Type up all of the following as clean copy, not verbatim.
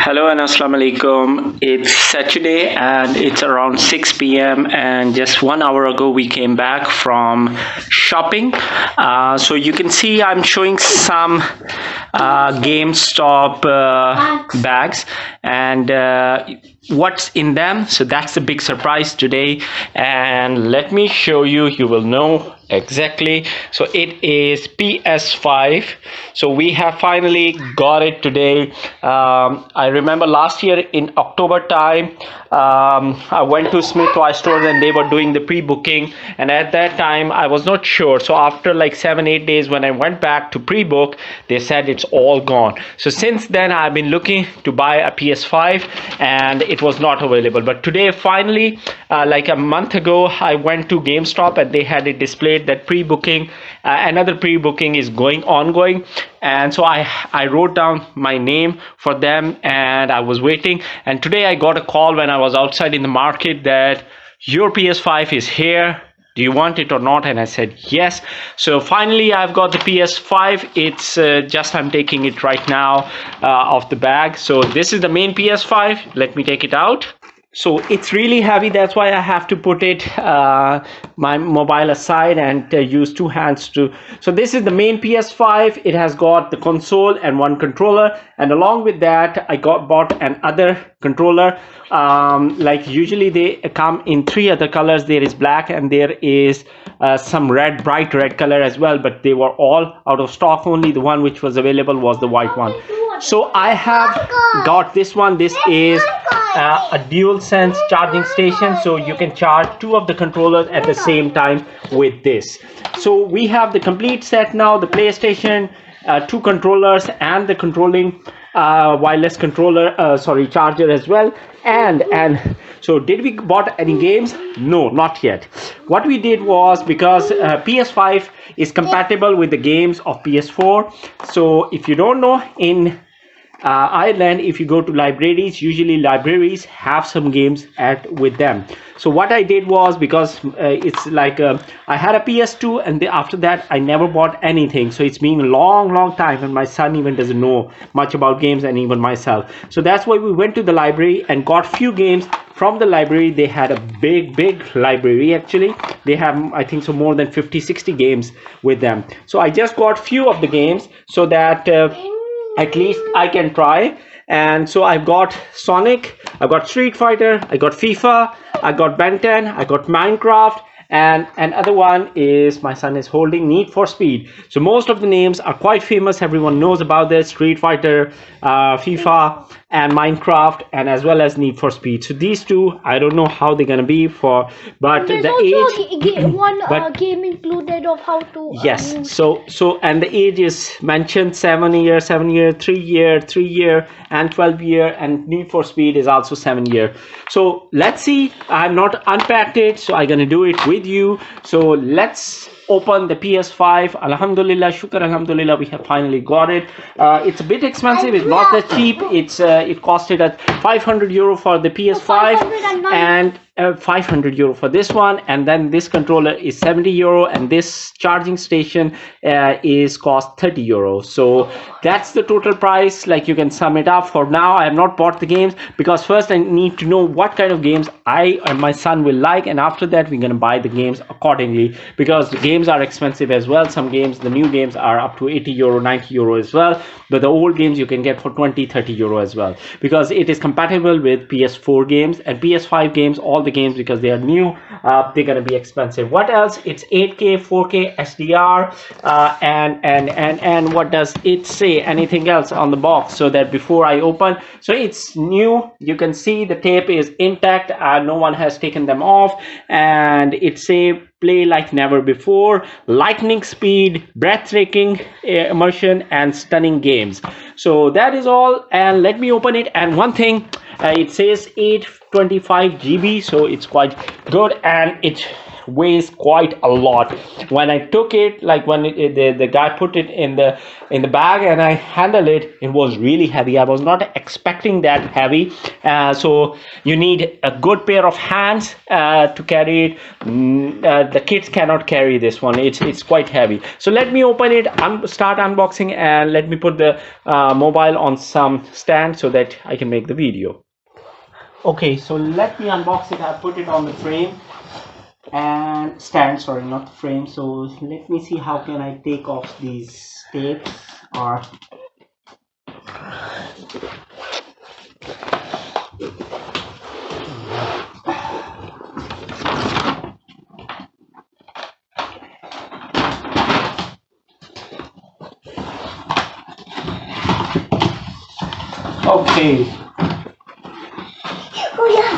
Hello and Assalamu alaikum. It's Saturday and it's around 6 p.m. and just 1 hour ago we came back from shopping. So you can see I'm showing some GameStop bags and what's in them. So that's the big surprise today. And let me show you, you will know exactly. So it is PS5. So we have finally got it today. I remember last year in October time, I went to Smith Toy Store and they were doing the pre-booking, and at that time I was not sure. So after like 7-8 days when I went back to pre-book, they said it's all gone. So since then I've been looking to buy a PS5 and it was not available. But today finally, like a month ago, I went to GameStop and they had it displayed that pre-booking, another pre-booking is ongoing. And so I wrote down my name for them and I was waiting, and today I got a call when I was outside in the market that your PS5 is here, do you want it or not? And I said yes. So finally I've got the PS5. It's just I'm taking it right now off the bag. So this is the main PS5. Let me take it out. So it's really heavy, that's why I have to put it my mobile aside and use two hands to. So this is the main PS5. It has got the console and one controller, and along with that I bought another controller. Like usually they come in three other colors. There is black and there is some red, bright red color as well, but they were all out of stock. Only the one which was available was the white one. So I have got this one. This is a dual sense charging station, so you can charge two of the controllers at the same time with this. So we have the complete set now, the PlayStation, two controllers and the controlling wireless controller, charger as well. And so did we bought any games? No, not yet. What we did was, because PS5 is compatible with the games of PS4. So if you don't know, in Ireland, if you go to libraries, usually libraries have some games with them. So what I did was, because it's like I had a PS2 and after that I never bought anything. So it's been a long time, and my son even doesn't know much about games, and even myself. So that's why we went to the library and got few games from the library. They had a big library. Actually they have, I think so, more than 50-60 games with them. So I just got few of the games so that at least I can try. And so I've got Sonic, I've got Street Fighter, I got FIFA, I got Ben 10, I got Minecraft, and another one is, my son is holding, Need for Speed. So most of the names are quite famous. Everyone knows about this: Street Fighter, FIFA, and Minecraft, and as well as Need for Speed. So these two, I don't know how they're gonna be for, but there's the also age one game included of how to yes. So and the age is mentioned: 7 year, 3 year, 3 year, and 12 year, and Need for Speed is also 7 year. So let's see. I'm not unpacked it, so I'm gonna do it with you. So let's open the PS5. Alhamdulillah, shukr, alhamdulillah, we have finally got it. It's a bit expensive. It's not that cheap. It costed at 500 euro for the PS5 and 500 euro for this one, and then this controller is 70 euro, and this charging station is cost 30 euro. So that's the total price. Like, you can sum it up. For now I have not bought the games, because first I need to know what kind of games I and my son will like, and after that we're going to buy the games accordingly, because the games are expensive as well. Some games, the new games, are up to 80 euro, 90 euro as well, but the old games you can get for 20-30 euro as well, because it is compatible with PS4 games and PS5 games. All the games, because they are new, they're going to be expensive. What else? It's 8K, 4K, SDR, and what does it say? Anything else on the box, so that before I open, so it's new. You can see the tape is intact, no one has taken them off, and it say play like never before, lightning speed, breathtaking immersion, and stunning games. So that is all, and let me open it. And one thing, it says 825 GB, so it's quite good, and it weighs quite a lot. When I took it, like when the guy put it in the bag and I handled it, it was really heavy. I was not expecting that heavy. So you need a good pair of hands to carry it. The kids cannot carry this one. It's quite heavy. So let me open it, start unboxing, and let me put the mobile on some stand so that I can make the video. Okay, so let me unbox it. I put it on the frame and stand, sorry, not the frame. So let me see how can I take off these tapes or okay. Oh yeah.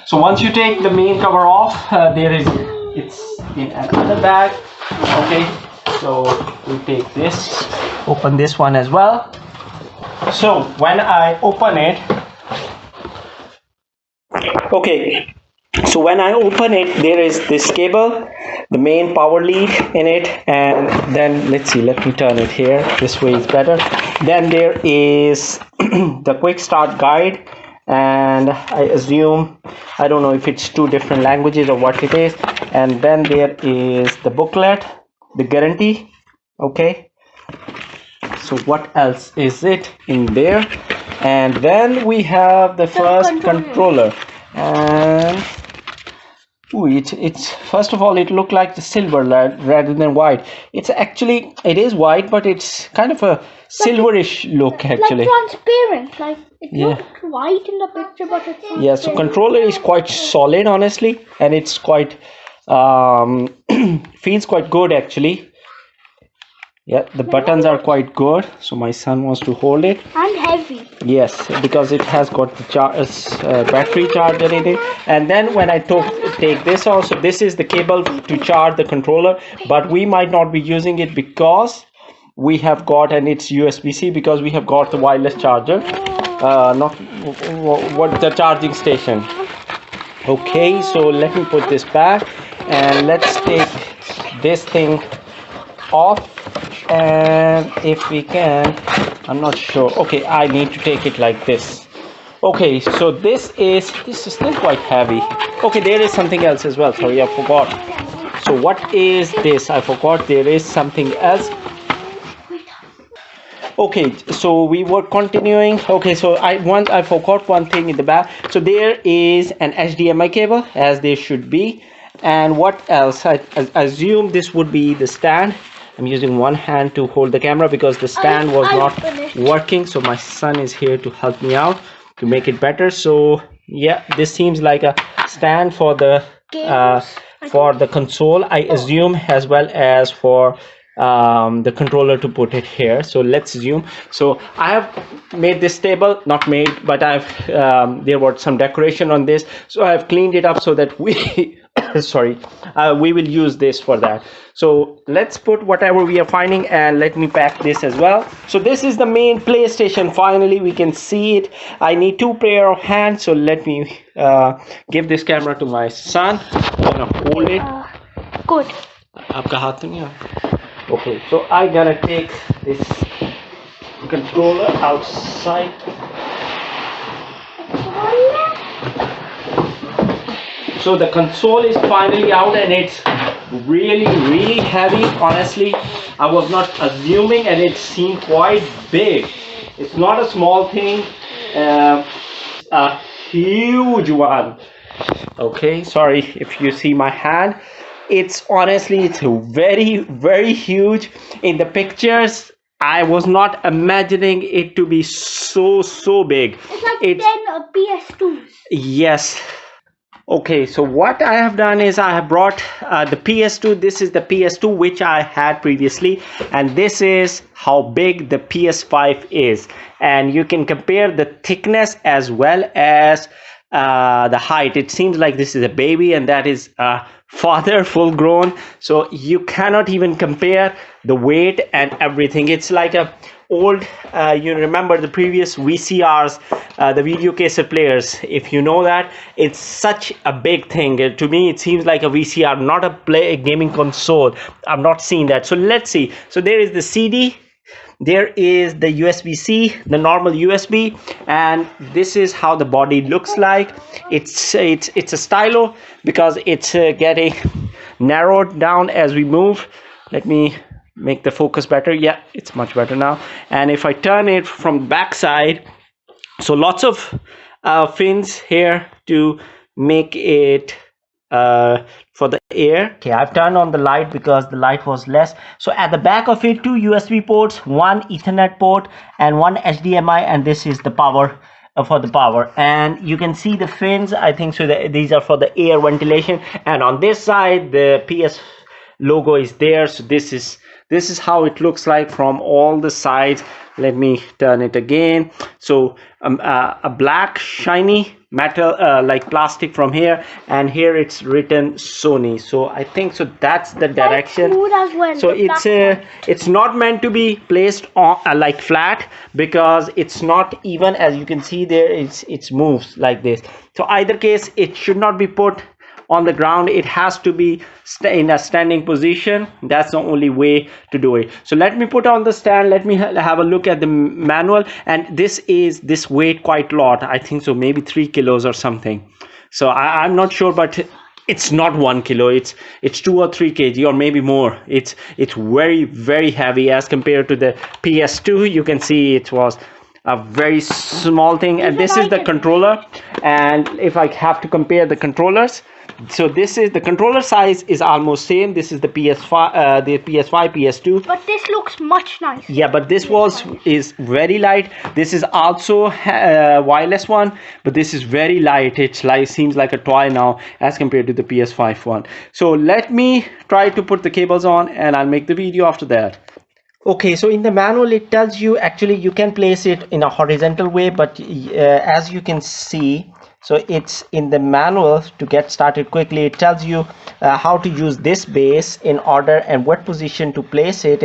So once you take the main cover off, it's in another bag. Okay, so we take this, open this one as well. So when I open it, okay, so when I open it, there is this cable, the main power lead in it, and then let's see, let me turn it here, this way is better. Then there is the quick start guide, and I assume, I don't know if it's two different languages or what it is. And then there is the booklet, the guarantee. Okay, so what else is it in there? And then we have the first controller. And ooh, it's first of all, it looked like the silver rather than white. It is white, but it's kind of a silverish look actually. Like transparent, like it Yeah. looks white in the picture, but it's Yeah, so controller is quite solid honestly, and it's quite feels quite good actually. Yeah, the buttons are quite good, so my son wants to hold it. and heavy. Yes, because it has got the battery charger in it. And then when I take this also, this is the cable to charge the controller, but we might not be using it because we have got, and it's USB-C, because we have got the wireless charger, not what the charging station. Okay, so let me put this back and let's take this thing off. And if we can, I'm not sure. Okay, I need to take it like this. Okay, so this is still quite heavy. Okay, there is something else as well. Sorry, I forgot. So what is this? I forgot there is something else. Okay, so we were continuing. Okay, so I forgot one thing in the back. So there is an HDMI cable, as there should be. And what else? I assume this would be the stand. I'm using one hand to hold the camera because the stand was not working, so my son is here to help me out to make it better. So yeah, this seems like a stand for the console, I assume, as well as for the controller to put it here. So let's zoom. So I have made this table, not made, but I've there was some decoration on this, so I've cleaned it up so that we sorry, we will use this for that. So let's put whatever we are finding, and let me pack this as well. So this is the main PlayStation. Finally we can see it. I need two pair of hands, so let me give this camera to my son. I'm gonna hold it. Good. Aapka haath nahi hai? Okay, so I gotta take this controller outside. So the console is finally out, and it's really heavy. Honestly, I was not assuming, and it seemed quite big. It's not a small thing, a huge one. Okay, sorry if you see my hand. It's honestly, it's very huge. In the pictures, I was not imagining it to be so big. It's like 10 PS2s. Yes. Okay, so what I have done is I have brought the PS2. This is the PS2 which I had previously, and this is how big the PS5 is. And you can compare the thickness as well as the height. It seems like this is a baby and that is a father, full grown. So you cannot even compare the weight and everything. It's like a old, you remember the previous VCRs, the video cassette players. If you know that, it's such a big thing. To me, it seems like a VCR, not a gaming console. I've not seen that. So let's see. So there is the CD. There is the USB-C, the normal USB, and this is how the body looks like. It's a stylo because it's getting narrowed down as we move. Let me make the focus better. Yeah, it's much better now. And if I turn it from the back side, so lots of fins here to make it for the air. Okay, I've turned on the light because the light was less. So at the back of it, two USB ports, one Ethernet port and one HDMI, and this is the power for the power. And you can see the fins, I think so these are for the air ventilation. And on this side the PS logo is there. So this is how it looks like from all the sides. Let me turn it again. So a black shiny metal like plastic from here, and here it's written Sony. So I think so that's the direction. As well, so it's not meant to be placed on like flat, because it's not even, as you can see there, it's moves like this. So either case, it should not be put on the ground. It has to be in a standing position. That's the only way to do it. So let me put on the stand. Let me have a look at the manual. And this weight quite a lot. I think so maybe 3 kilos or something. So I'm not sure, but it's not 1 kilo. It's 2 or 3 kg or maybe more. It's very, very heavy as compared to the PS2. You can see it was a very small thing. And this is the controller. And if I have to compare the controllers, so this is the controller size is almost same. This is the PS5, PS2. But this looks much nicer. Yeah, but this is very light. This is also a wireless one, but this is very light. It's like, seems like a toy now as compared to the PS5 one. So let me try to put the cables on, and I'll make the video after that. Okay, so in the manual it tells you actually you can place it in a horizontal way, but as you can see, so it's in the manual. To get started quickly, it tells you how to use this base in order and what position to place it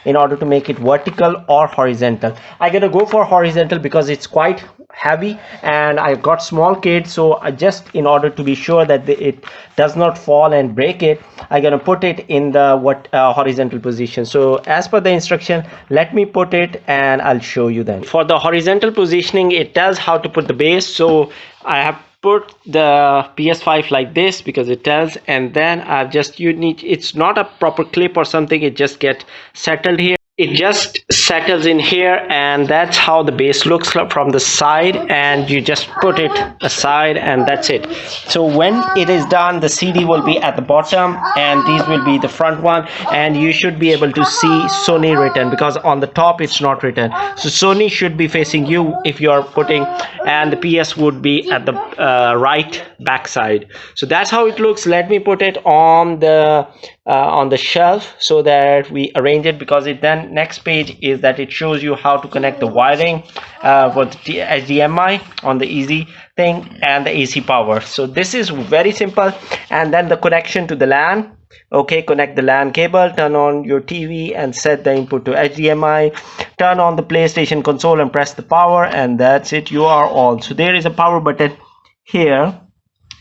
in order to make it vertical or horizontal. I'm gonna go for horizontal because it's quite heavy and I've got small kids, so I just, in order to be sure that it does not fall and break it, I'm gonna put it in the horizontal position. So as per the instruction, let me put it and I'll show you then. For the horizontal positioning, it tells how to put the base. So I have put the PS5 like this because it tells, and then I've just, it's not a proper clip or something, it just get settled here. It just settles in here, and that's how the base looks like from the side, and you just put it aside and that's it. So when it is done, the CD will be at the bottom and these will be the front one, and you should be able to see Sony written because on the top it's not written. So Sony should be facing you if you are putting, and the PS would be at the right back side. So that's how it looks. Let me put it on the shelf so that we arrange it, because it then next page is that it shows you how to connect the wiring for the HDMI on the easy thing and the AC power. So this is very simple. And then the connection to the LAN. Okay, connect the LAN cable, turn on your TV and set the input to HDMI, turn on the PlayStation console and press the power, and that's it, you are all. So there is a power button here,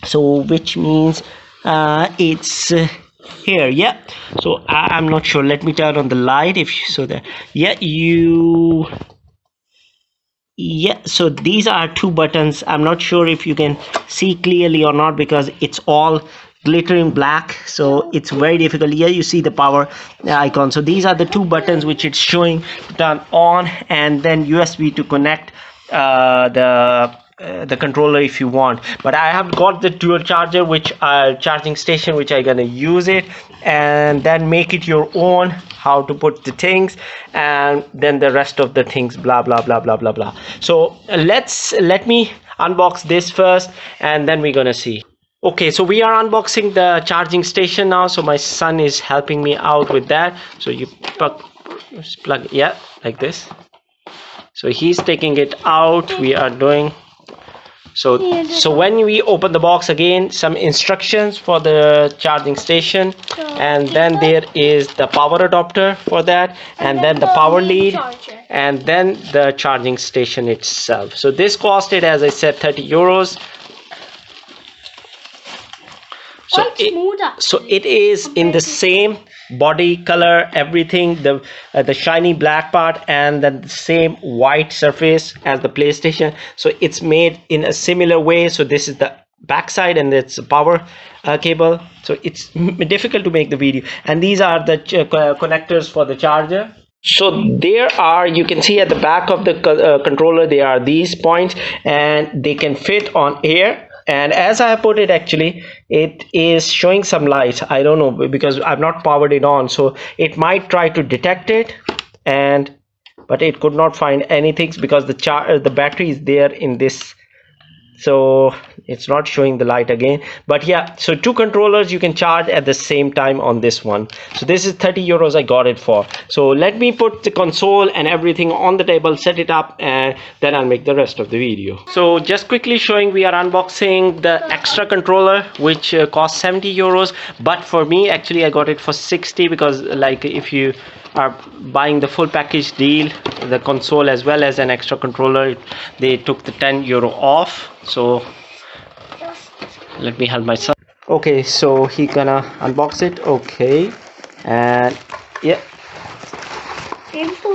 so which means it's here. Yeah, so I'm not sure, let me turn on the light so that so these are two buttons. I'm not sure if you can see clearly or not because it's all glittering black, so it's very difficult. Here you see the power icon. So these are the two buttons which it's showing to turn on, and then USB to connect the controller if you want. But I have got the dual charger, which charging station, which I'm gonna use it and then make it your own, how to put the things and then the rest of the things, blah blah blah blah blah blah. So let me unbox this first and then we're gonna see. Okay, so we are unboxing the charging station now. So my son is helping me out with that. So you plug, yeah, like this. So he's taking it out. We are doing So when we open the box again, some instructions for the charging station, and then there is the power adapter for that, and then the power lead, and then the charging station itself. So this costed, as I said, 30 euros. So it is in the same body color, everything, the shiny black part, and then the same white surface as the PlayStation. So it's made in a similar way. So this is the backside, and it's a power cable. So it's difficult to make the video. And these are the connectors for the charger. So there are, you can see at the back of the controller, there are these points, and they can fit on here. And as I put it, actually it is showing some lights. I don't know, because I've not powered it on, so it might try to detect it, but it could not find anything because the battery is there in this, so it's not showing the light again. But yeah, so two controllers you can charge at the same time on this one. So this is 30 euros I got it for. So let me put the console and everything on the table, set it up, and then I'll make the rest of the video. So just quickly showing, we are unboxing the extra controller, which costs 70 euros, but for me actually I got it for 60, because like if you are buying the full package deal, the console as well as an extra controller, they took the 10 euro off. So let me help myself. Okay, so he gonna unbox it. Okay, and yeah,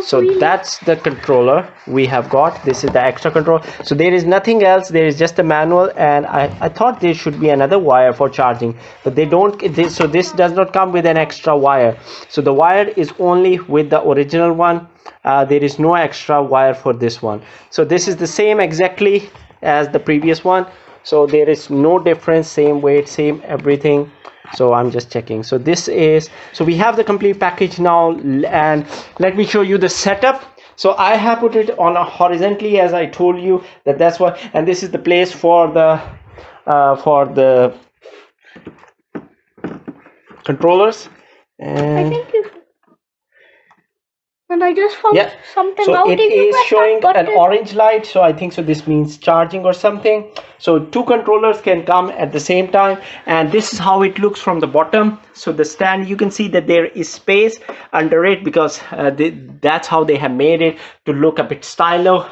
so that's the controller we have got. This is the extra controller. So there is nothing else, there is just a manual, and I thought there should be another wire for charging, but they don't. So this does not come with an extra wire. So the wire is only with the original one. There is no extra wire for this one. So this is the same exactly as the previous one. So there is no difference, same weight, same everything. So I'm just checking. So this is, so we have the complete package now, and let me show you the setup. So I have put it on a horizontally, as I told you, that's what, and this is the place for the controllers. And I think and I just found something so out. it is showing an orange light, so I think so this means charging or something. So two controllers can come at the same time, and this is how it looks from the bottom. So the stand, you can see that there is space under it, because that's how they have made it to look a bit stylish.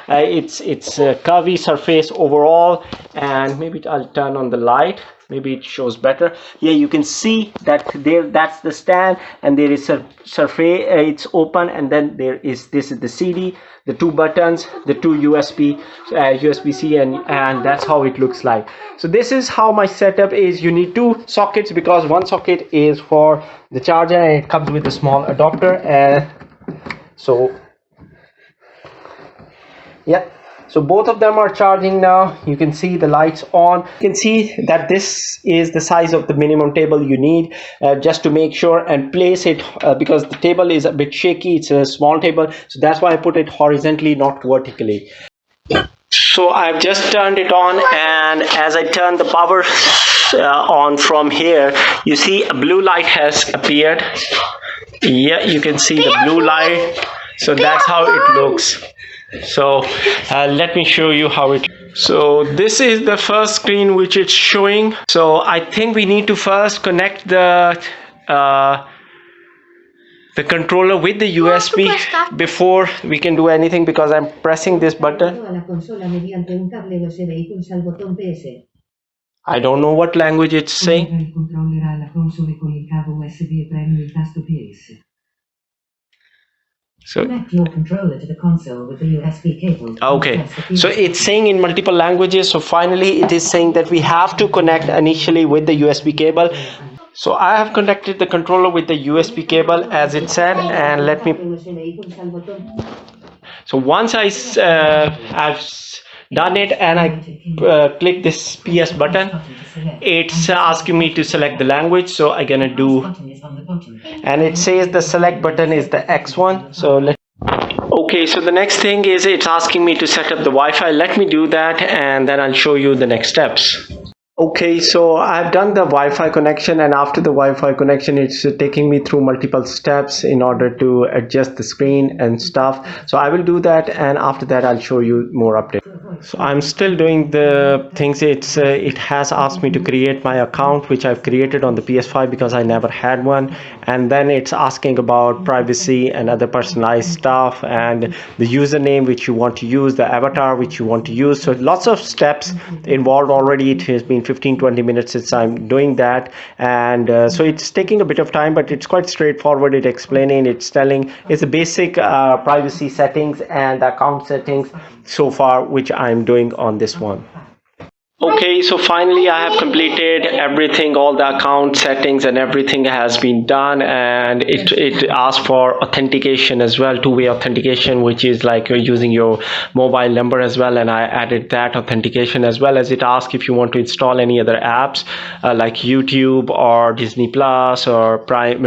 It's a curvy surface overall, and maybe I'll turn on the light, maybe it shows better. Yeah, you can see that there, that's the stand, and there is a surface, it's open, and then this is the CD, the two buttons, the two USB-C, and that's how it looks like. So this is how my setup is. You need two sockets, because one socket is for the charger, and it comes with a small adapter. So yeah, so both of them are charging now. You can see the lights on. You can see that this is the size of the minimum table you need, just to make sure and place it, because the table is a bit shaky. It's a small table, so that's why I put it horizontally, not vertically. So I've just turned it on, and as I turn the power on from here, you see a blue light has appeared. Yeah, you can see the blue light. So that's how it looks. So let me show you how it. So this is the first screen which it's showing. So I think we need to first connect the controller with the USB before we can do anything, because I'm pressing this button. I don't know what language it's saying. So connect your controller to the console with the USB cable. Okay, so it's saying in multiple languages. So finally it is saying that we have to connect initially with the USB cable. So I have connected the controller with the USB cable as it said, and let me. So once I've done it, and I click this PS button, it's asking me to select the language. So I'm gonna do, and it says the select button is the X one. So okay, so the next thing is it's asking me to set up the Wi-Fi. Let me do that, and then I'll show you the next steps. Okay, so I've done the Wi-Fi connection, and after the Wi-Fi connection, it's taking me through multiple steps in order to adjust the screen and stuff. So I will do that, and after that I'll show you more updates. So I'm still doing the things. It has asked me to create my account, which I've created on the PS5 because I never had one, and then it's asking about privacy and other personalized stuff, and the username which you want to use, the avatar which you want to use. So lots of steps involved already. It has been 15-20 minutes since I'm doing that, and so it's taking a bit of time, but it's quite straightforward. It's explaining, it's telling, it's the basic privacy settings and account settings so far, which I'm doing on this one. Okay, so finally I have completed everything, all the account settings and everything has been done, and it asks for authentication as well, two-way authentication, which is like you're using your mobile number as well, and I added that authentication, as well as it asks if you want to install any other apps like YouTube or Disney Plus or Prime,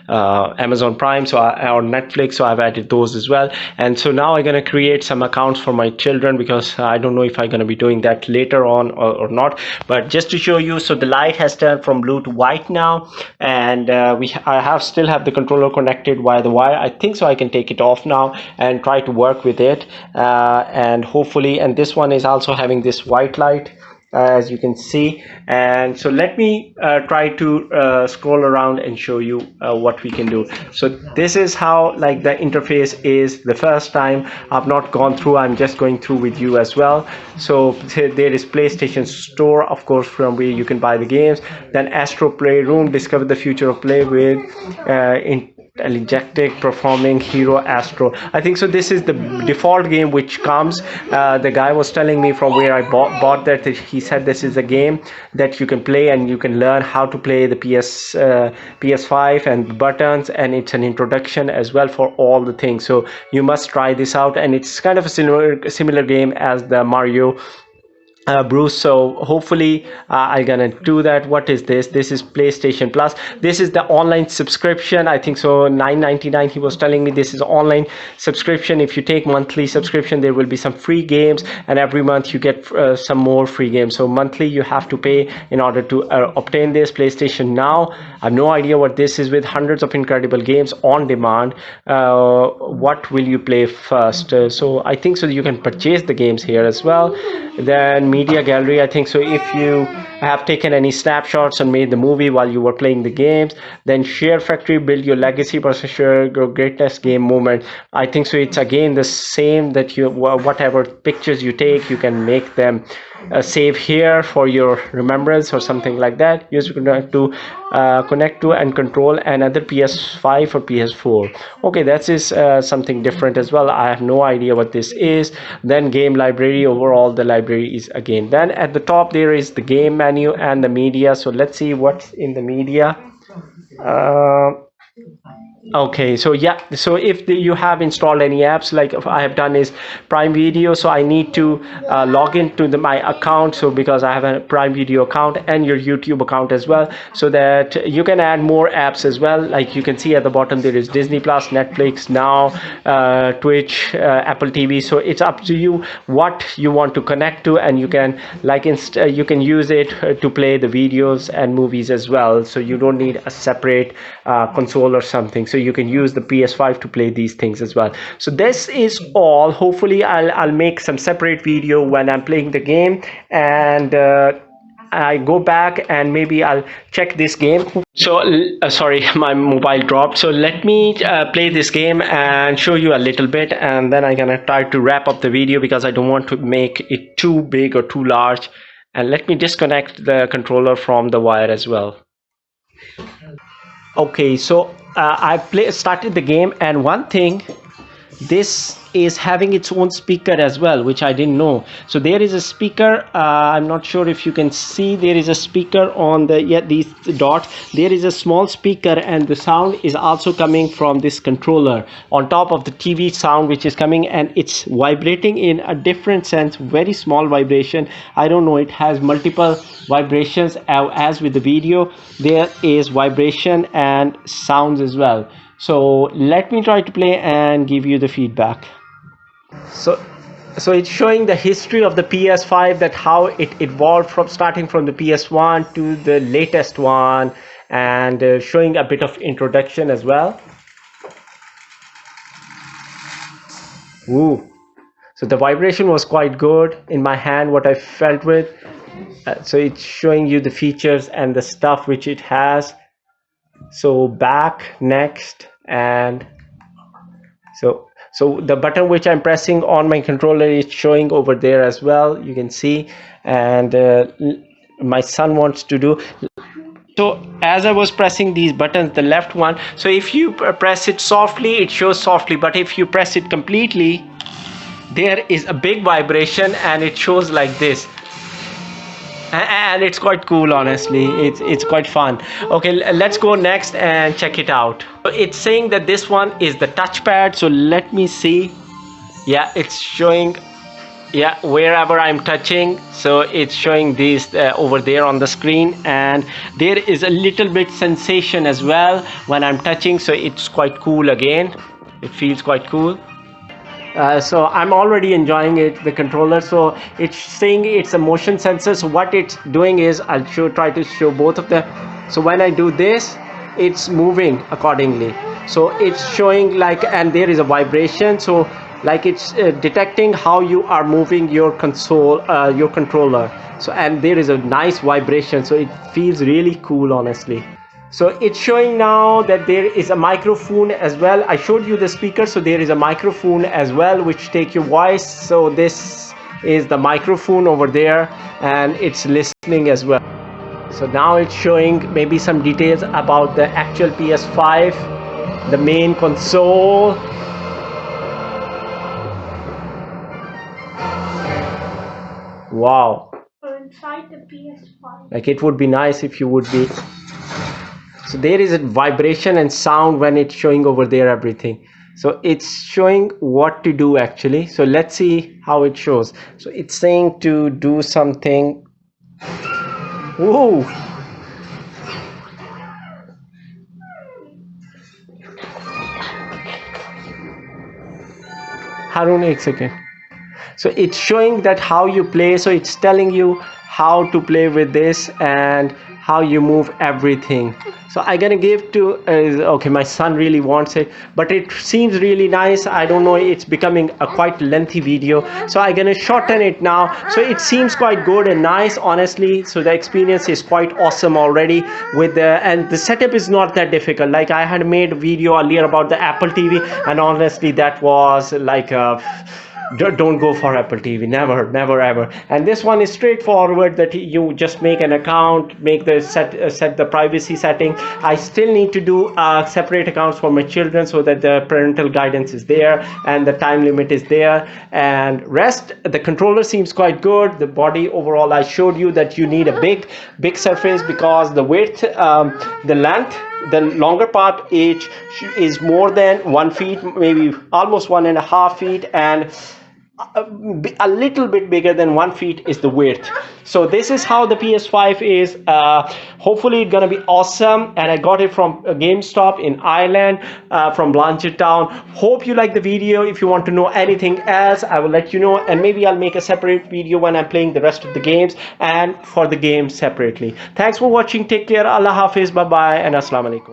Amazon Prime, or Netflix. So I've added those as well, and so now I'm going to create some accounts for my children, because I don't know if I'm going to be doing that later on or not, but just to show you. So the light has turned from blue to white now, and I still have the controller connected via the wire. I think so I can take it off now and try to work with it, and hopefully, and this one is also having this white light, as you can see. And so let me try to scroll around and show you what we can do. So this is how like the interface is the first time. I've not gone through, I'm just going through with you as well. So there is PlayStation Store, of course, from where you can buy the games. Then Astro Playroom, discover the future of play with Electric performing hero Astro. I think so this is the default game which comes. The guy was telling me from where I bought that, he said this is a game that you can play and you can learn how to play the PS5 and buttons, and it's an introduction as well for all the things. So you must try this out, and it's kind of a similar game as the Mario Bruce. So hopefully I'm gonna do that. What is this? This is PlayStation Plus. This is the online subscription, I think so, $9.99 he was telling me. This is online subscription. If you take monthly subscription, there will be some free games, and every month you get some more free games. So monthly you have to pay in order to obtain this. PlayStation Now, I have no idea what this is, with hundreds of incredible games on demand. What will you play first? So I think so you can purchase the games here as well. Then media gallery, I think so, if you have taken any snapshots and made the movie while you were playing the games. Then share factory, build your legacy versus share your greatest game moment. I think so it's again the same, that you, whatever pictures you take, you can make them save here for your remembrance or something like that. Use connect to and control another PS5 or PS4. Okay, that is something different as well. I have no idea what this is. Then game library, overall the library is again. Then at the top there is the game menu and the media. So let's see what's in the media. Okay, so yeah, so if you have installed any apps, like I have done is Prime Video, so I need to log into my account, so because I have a Prime Video account and your YouTube account as well, so that you can add more apps as well. Like you can see at the bottom there is Disney Plus, Netflix, Now, Twitch, Apple TV. So it's up to you what you want to connect to, and you can like you can use it to play the videos and movies as well. So you don't need a separate console or something. So you can use the PS5 to play these things as well. So this is all. Hopefully I'll make some separate video when I'm playing the game, and I go back and maybe I'll check this game. So sorry, my mobile dropped. So let me play this game and show you a little bit, and then I'm gonna try to wrap up the video because I don't want to make it too big or too large. And let me disconnect the controller from the wire as well. Okay, so I started the game, and one thing, this is having its own speaker as well, which I didn't know. So there is a speaker. I'm not sure if you can see, there is a speaker on the these dots. There is a small speaker, and the sound is also coming from this controller on top of the TV sound which is coming, and it's vibrating in a different sense, very small vibration. I don't know, it has multiple vibrations. As with the video, there is vibration and sounds as well. So let me try to play and give you the feedback. So it's showing the history of the PS5, that how it evolved from starting from the PS1 to the latest one, and showing a bit of introduction as well. Ooh. So the vibration was quite good in my hand, what I felt with. So it's showing you the features and the stuff which it has. So back, next, and so the button which I'm pressing on my controller is showing over there as well, you can see. And my son wants to do. So as I was pressing these buttons, the left one, so if you press it softly, it shows softly, but if you press it completely, there is a big vibration and it shows like this. And it's quite cool, honestly. It's quite fun. Okay, let's go next and check it out. So it's saying that this one is the touchpad, so let me see. Yeah, it's showing, yeah, wherever I'm touching, so it's showing these over there on the screen. And there is a little bit sensation as well when I'm touching, so it's quite cool. Again, it feels quite cool. So I'm already enjoying it, the controller. So it's saying it's a motion sensor. So what it's doing is, I'll try to show both of them. So when I do this, it's moving accordingly. So it's showing like, and there is a vibration. So like it's detecting how you are moving your your controller. So, and there is a nice vibration. So it feels really cool, honestly. So it's showing now that there is a microphone as well. I showed you the speaker, so there is a microphone as well which take your voice. So this is the microphone over there, and it's listening as well. So now it's showing maybe some details about the actual PS5, the main console. Wow. Inside the PS5. Like it would be nice if you would be. So there is a vibration and sound when it's showing over there everything. So it's showing what to do actually. So let's see how it shows. So it's saying to do something. Whoa! Harun, एक second. So it's showing that how you play. So it's telling you how to play with this and how you move everything. So I'm gonna give to okay, my son really wants it, but it seems really nice. I don't know, it's becoming a quite lengthy video, so I'm gonna shorten it now. So it seems quite good and nice, honestly. So the experience is quite awesome already with the, and the setup is not that difficult. Like I had made a video earlier about the Apple TV, and honestly that was like don't go for Apple TV, never ever. And this one is straightforward, that you just make an account, make the set the privacy setting. I still need to do separate accounts for my children so that the parental guidance is there and the time limit is there. And rest, the controller seems quite good. The body overall, I showed you that you need a big surface, because the width, the length, the longer part is more than 1 feet, maybe almost 1.5 feet, and a little bit bigger than 1 feet is the width. So this is how the PS5 is. Hopefully it's gonna be awesome, and I got it from GameStop in Ireland, from Blanchardstown. Hope you like the video. If you want to know anything else, I will let you know, and maybe I'll make a separate video when I'm playing the rest of the games and for the game separately. Thanks for watching. Take care. Allah Hafiz. Bye bye and Assalamu Alaikum.